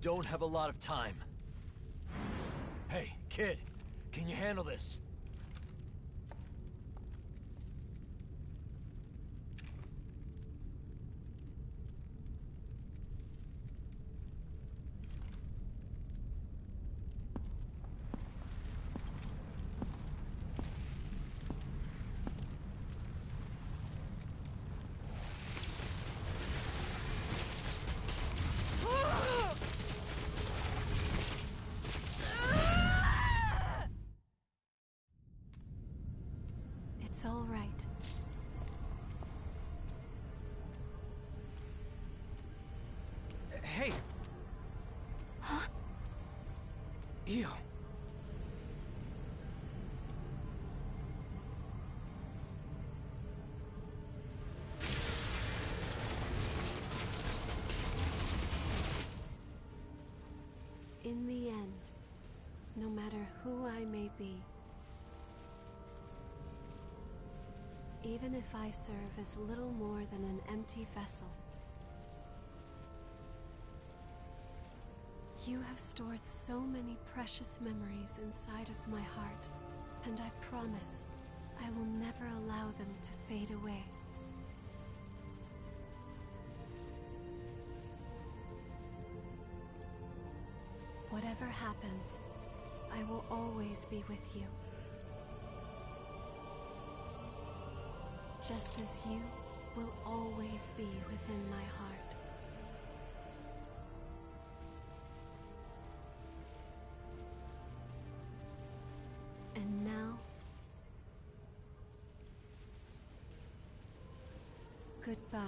don't have a lot of time. Hey, kid, can you handle this? It's all right. Hey! Huh? Ew. In the end, no matter who I may be, even if I serve as little more than an empty vessel, you have stored so many precious memories inside of my heart, and I promise I will never allow them to fade away. Whatever happens, I will always be with you. Just as you will always be within my heart. And now, goodbye.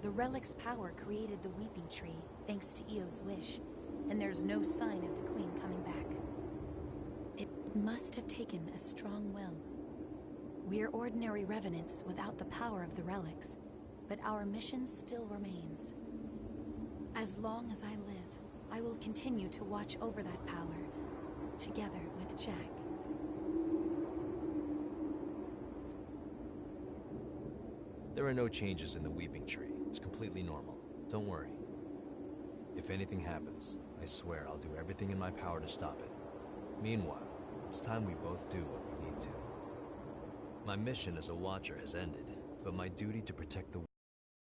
The relic's power created the Weeping Tree, thanks to Io's wish, and there's no sign of the Queen coming back. It must have taken a strong will. We're ordinary revenants without the power of the relics, but our mission still remains. As long as I live, I will continue to watch over that power, together with Jack. There are no changes in the Weeping Tree. It's completely normal. Don't worry. If anything happens, I swear I'll do everything in my power to stop it. Meanwhile, it's time we both do what we need to. My mission as a Watcher has ended, but my duty to protect the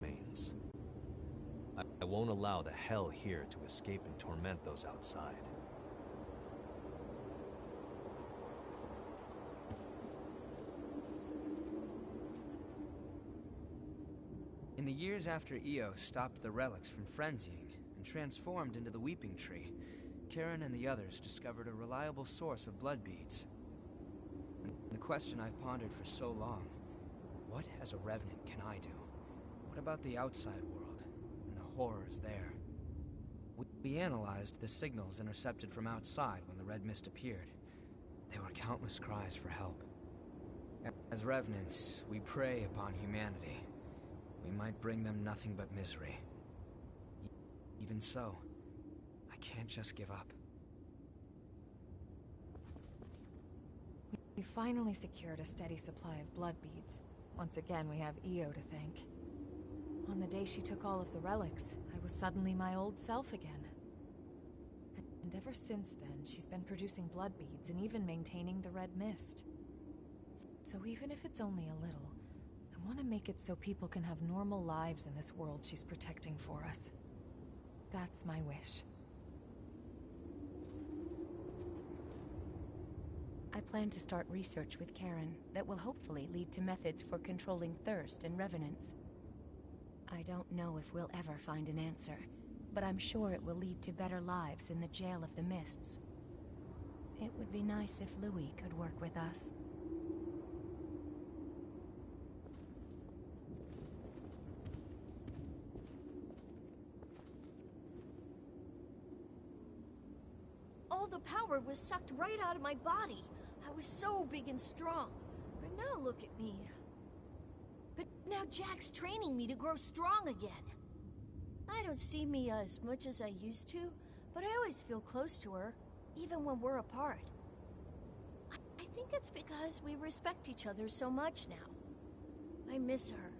remains. I won't allow the hell here to escape and torment those outside. In the years after Io stopped the relics from frenzying and transformed into the Weeping Tree, Karen and the others discovered a reliable source of blood beads. And the question I've pondered for so long, what as a Revenant can I do? What about the outside world and the horrors there? We analyzed the signals intercepted from outside when the red mist appeared. There were countless cries for help. As Revenants, we prey upon humanity. We might bring them nothing but misery. Even so, I can't just give up. We finally secured a steady supply of blood beads. Once again, we have Io to thank. On the day she took all of the relics, I was suddenly my old self again. And ever since then, she's been producing blood beads and even maintaining the red mist. So even if it's only a little, I want to make it so people can have normal lives in this world she's protecting for us. That's my wish. I plan to start research with Karen that will hopefully lead to methods for controlling thirst and revenants. I don't know if we'll ever find an answer, but I'm sure it will lead to better lives in the Jail of the Mists. It would be nice if Louis could work with us. All the power was sucked right out of my body. I was so big and strong. But now look at me. But now Jack's training me to grow strong again. I don't see Mia as much as I used to, but I always feel close to her, even when we're apart. I think it's because we respect each other so much now. I miss her,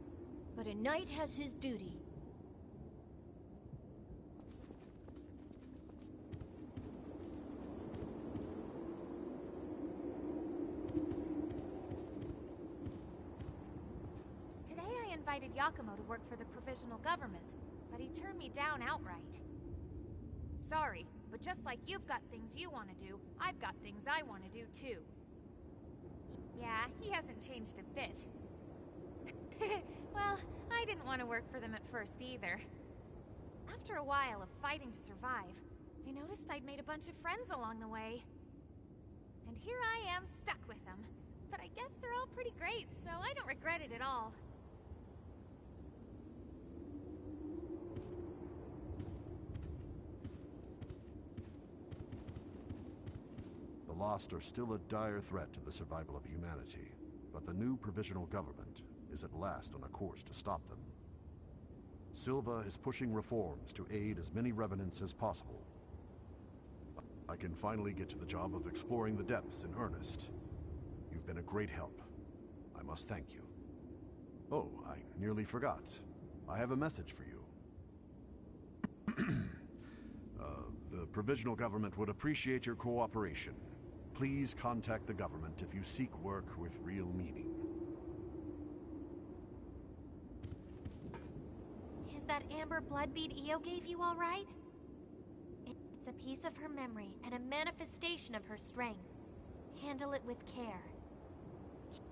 but a knight has his duty. I invited Yakumo to work for the provisional government, but he turned me down outright. Sorry, but just like you've got things you want to do, I've got things I want to do too. Yeah, he hasn't changed a bit. Well, I didn't want to work for them at first either. After a while of fighting to survive, I noticed I'd made a bunch of friends along the way. And here I am stuck with them. But I guess they're all pretty great, so I don't regret it at all. The Lost are still a dire threat to the survival of humanity, but the new provisional government is at last on a course to stop them. Silva is pushing reforms to aid as many revenants as possible. I can finally get to the job of exploring the depths in earnest. You've been a great help. I must thank you. Oh, I nearly forgot. I have a message for you. The provisional government would appreciate your cooperation. Please contact the government if you seek work with real meaning. Is that amber blood bead Io gave you all right? It's a piece of her memory and a manifestation of her strength. Handle it with care.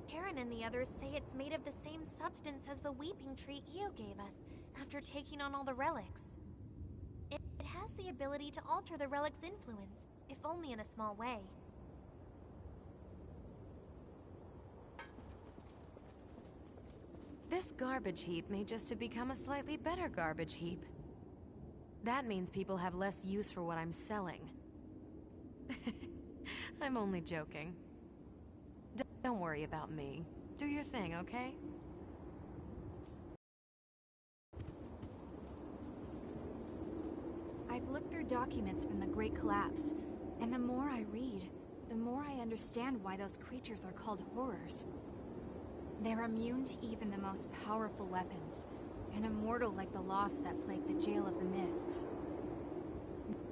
Karen and the others say it's made of the same substance as the Weeping Tree Io gave us after taking on all the relics. It has the ability to alter the relic's influence, if only in a small way. This garbage heap may just have become a slightly better garbage heap. That means people have less use for what I'm selling. I'm only joking. Don't worry about me. Do your thing, okay? I've looked through documents from the Great Collapse, and the more I read, the more I understand why those creatures are called horrors. They're immune to even the most powerful weapons, and immortal like the lost that plagued the Jail of the Mists.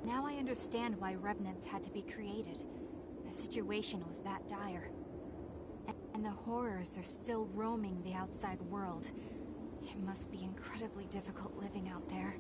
Now I understand why Revenants had to be created. The situation was that dire. And the horrors are still roaming the outside world. It must be incredibly difficult living out there.